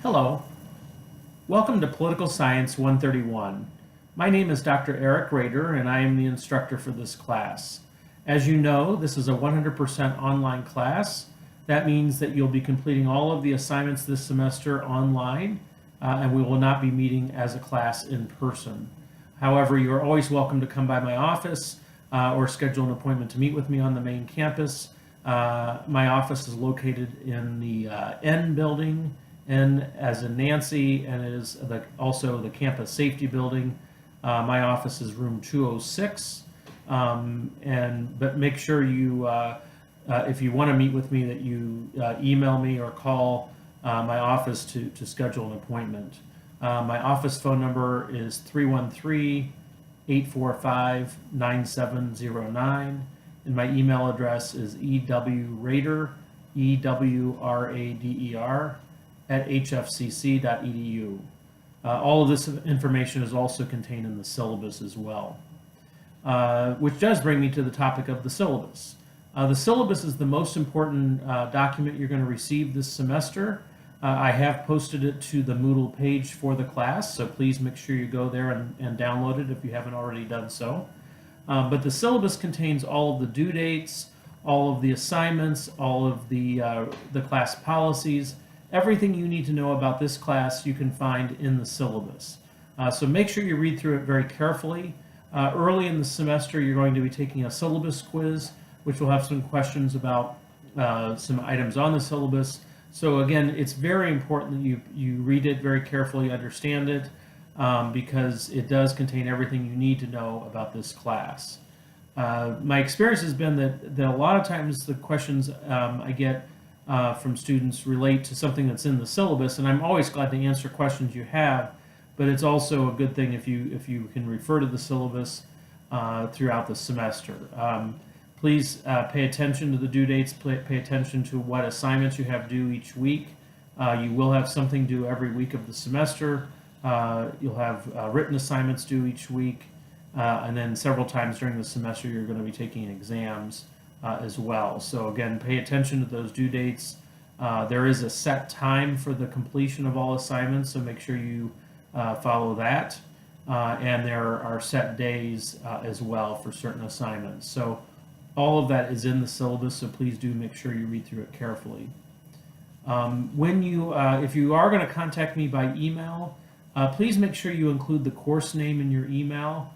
Hello, welcome to Political Science 131. My name is Dr. Eric Rader and I am the instructor for this class. As you know, this is a 100% online class. That means that you'll be completing all of the assignments this semester online and we will not be meeting as a class in person. However, you're always welcome to come by my office or schedule an appointment to meet with me on the main campus. My office is located in the N building, N as in Nancy, and it is also the campus safety building. My office is room 206. But make sure you, if you want to meet with me, that you email me or call my office to schedule an appointment. My office phone number is 313-845-9709, and my email address is ewrader, EWRADER, at hfcc.edu. All of this information is also contained in the syllabus as well. Which does bring me to the topic of the syllabus. The syllabus is the most important document you're going to receive this semester. I have posted it to the Moodle page for the class, so please make sure you go there and download it if you haven't already done so. But the syllabus contains all of the due dates, all of the assignments, all of the class policies. Everything you need to know about this class you can find in the syllabus. So make sure you read through it very carefully. Early in the semester, you're going to be taking a syllabus quiz, which will have some questions about some items on the syllabus. So again, it's very important that you read it very carefully, understand it, because it does contain everything you need to know about this class. My experience has been that a lot of times the questions I get from students relate to something that's in the syllabus, and I'm always glad to answer questions you have, but it's also a good thing if you can refer to the syllabus throughout the semester. Please pay attention to the due dates, pay attention to what assignments you have due each week. You will have something due every week of the semester. You'll have written assignments due each week, and then several times during the semester you're going to be taking exams as well. So again, pay attention to those due dates. There is a set time for the completion of all assignments, so make sure you follow that. And there are set days as well for certain assignments. So all of that is in the syllabus, so please do make sure you read through it carefully. If you are going to contact me by email, please make sure you include the course name in your email.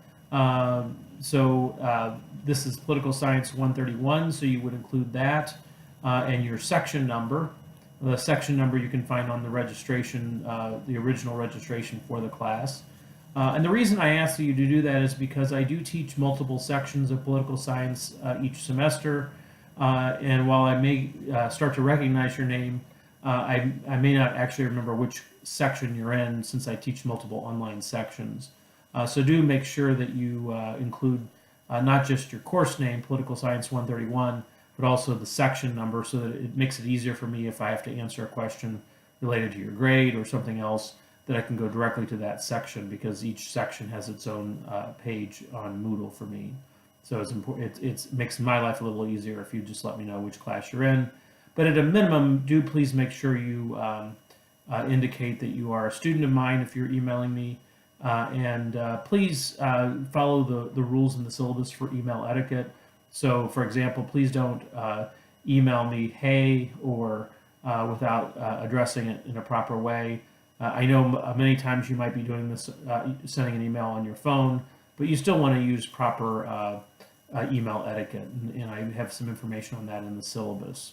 This is Political Science 131, so you would include that and your section number. The section number you can find on the registration, the original registration for the class. And the reason I ask you to do that is because I do teach multiple sections of political science each semester, and while I may start to recognize your name, I may not actually remember which section you're in since I teach multiple online sections. So do make sure that you include not just your course name, Political Science 131, but also the section number so that it makes it easier for me if I have to answer a question related to your grade or something else, that I can go directly to that section, because each section has its own page on Moodle for me. So it's important. It makes my life a little easier if you just let me know which class you're in. But at a minimum, do please make sure you indicate that you are a student of mine if you're emailing me. Please follow the rules in the syllabus for email etiquette. So, for example, please don't email me "hey" or without addressing it in a proper way. I know many times you might be doing this, sending an email on your phone, but you still want to use proper email etiquette, and I have some information on that in the syllabus.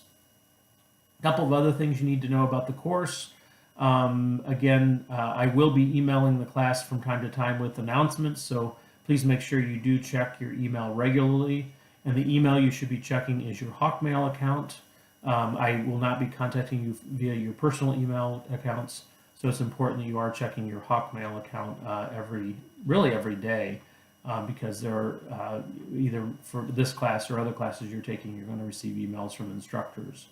A couple of other things you need to know about the course. I will be emailing the class from time to time with announcements, so please make sure you do check your email regularly. And the email you should be checking is your Hawkmail account. I will not be contacting you via your personal email accounts, so it's important that you are checking your Hawkmail account every day, because there are either for this class or other classes you're taking, you're going to receive emails from instructors.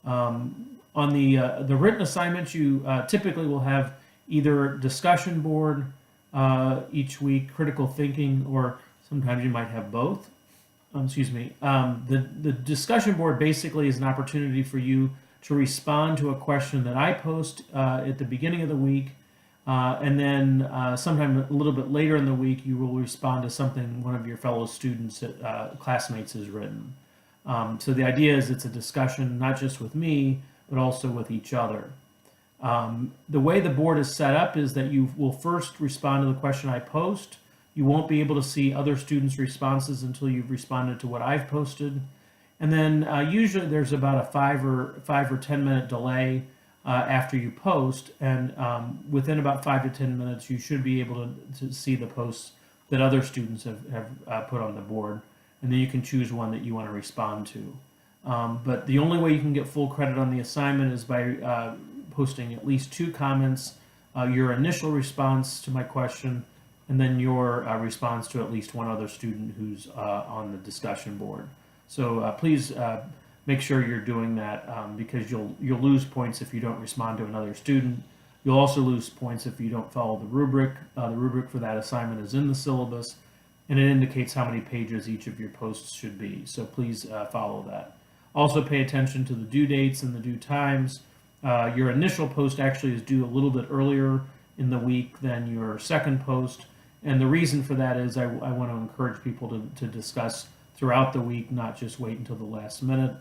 On the written assignments, you typically will have either discussion board each week, critical thinking, or sometimes you might have both. The discussion board basically is an opportunity for you to respond to a question that I post at the beginning of the week, and then sometime a little bit later in the week, you will respond to something one of your fellow students, classmates has written. So the idea is it's a discussion not just with me, but also with each other. The way the board is set up is that you will first respond to the question I post. You won't be able to see other students' responses until you've responded to what I've posted. And then usually there's about a 5 or 10 minute delay after you post, and within about 5 to 10 minutes you should be able to see the posts that other students have put on the board, and then you can choose one that you want to respond to. But the only way you can get full credit on the assignment is by posting at least 2 comments, your initial response to my question, and then your response to at least one other student who's on the discussion board. So please make sure you're doing that, because you'll lose points if you don't respond to another student. You'll also lose points if you don't follow the rubric. The rubric for that assignment is in the syllabus, and it indicates how many pages each of your posts should be. So please follow that. Also pay attention to the due dates and the due times. Your initial post actually is due a little bit earlier in the week than your second post, and the reason for that is I want to encourage people to discuss throughout the week, not just wait until the last minute.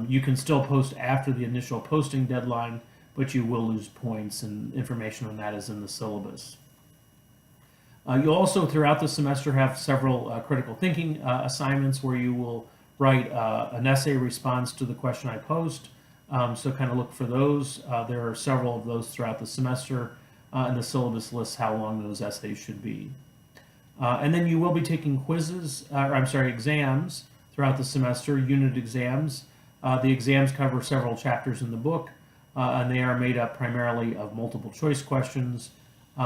You can still post after the initial posting deadline, but you will lose points, and information on that is in the syllabus. You'll also, throughout the semester, have several critical thinking assignments where you will write an essay response to the question I post. So kind of look for those. There are several of those throughout the semester, and the syllabus lists how long those essays should be. And then you will be taking exams throughout the semester, unit exams. The exams cover several chapters in the book, and they are made up primarily of multiple choice questions.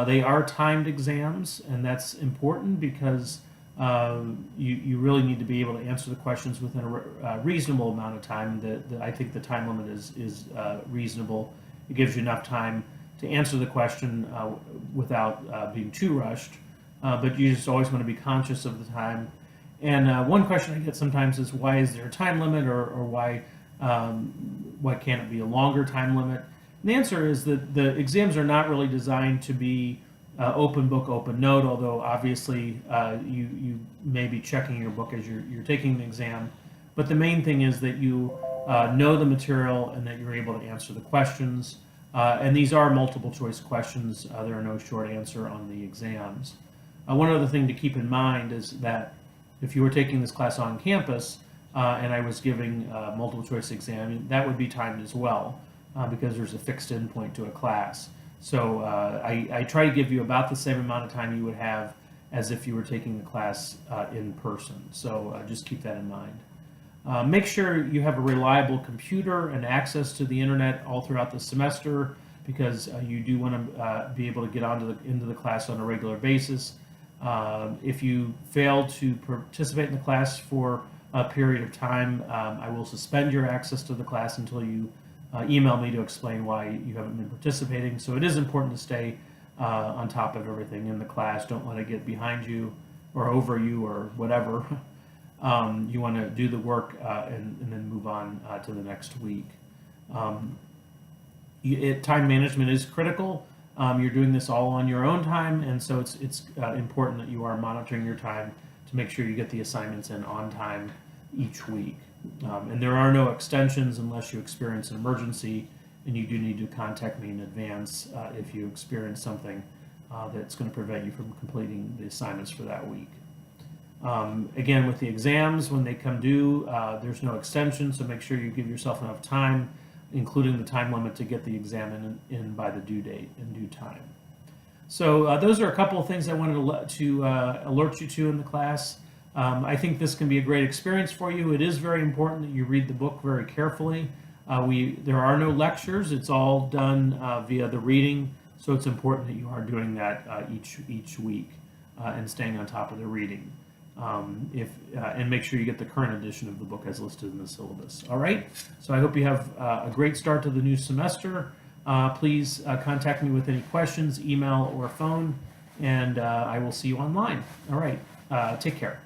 They are timed exams, and that's important because you really need to be able to answer the questions within a reasonable amount of time. I think the time limit is reasonable. It gives you enough time to answer the question without being too rushed, but you just always want to be conscious of the time. And one question I get sometimes is, why is there a time limit, or why can't it be a longer time limit? And the answer is that the exams are not really designed to be open book, open note, although obviously you may be checking your book as you're taking the exam. But the main thing is that you know the material and that you're able to answer the questions. And these are multiple choice questions. There are no short answer on the exams. One other thing to keep in mind is that if you were taking this class on campus and I was giving a multiple choice exam, that would be timed as well, because there's a fixed endpoint to a class. So I try to give you about the same amount of time you would have as if you were taking the class in person. So just keep that in mind. Make sure you have a reliable computer and access to the internet all throughout the semester, because you do want to be able to get into the class on a regular basis. If you fail to participate in the class for a period of time, I will suspend your access to the class until you email me to explain why you haven't been participating. So it is important to stay on top of everything in the class. Don't let it get behind you or over you or whatever. You want to do the work and then move on to the next week. Time management is critical. You're doing this all on your own time, and so it's important that you are monitoring your time to make sure you get the assignments in on time each week. And there are no extensions unless you experience an emergency, and you do need to contact me in advance if you experience something that's going to prevent you from completing the assignments for that week. Again, with the exams, when they come due, there's no extension, so make sure you give yourself enough time, including the time limit, to get the exam in by the due date in due time. So those are a couple of things I wanted to alert you to in the class. I think this can be a great experience for you. It is very important that you read the book very carefully. There are no lectures. It's all done via the reading, so it's important that you are doing that each week and staying on top of the reading. And make sure you get the current edition of the book as listed in the syllabus. All right, so I hope you have a great start to the new semester. Please contact me with any questions, email or phone, and I will see you online. All right, take care.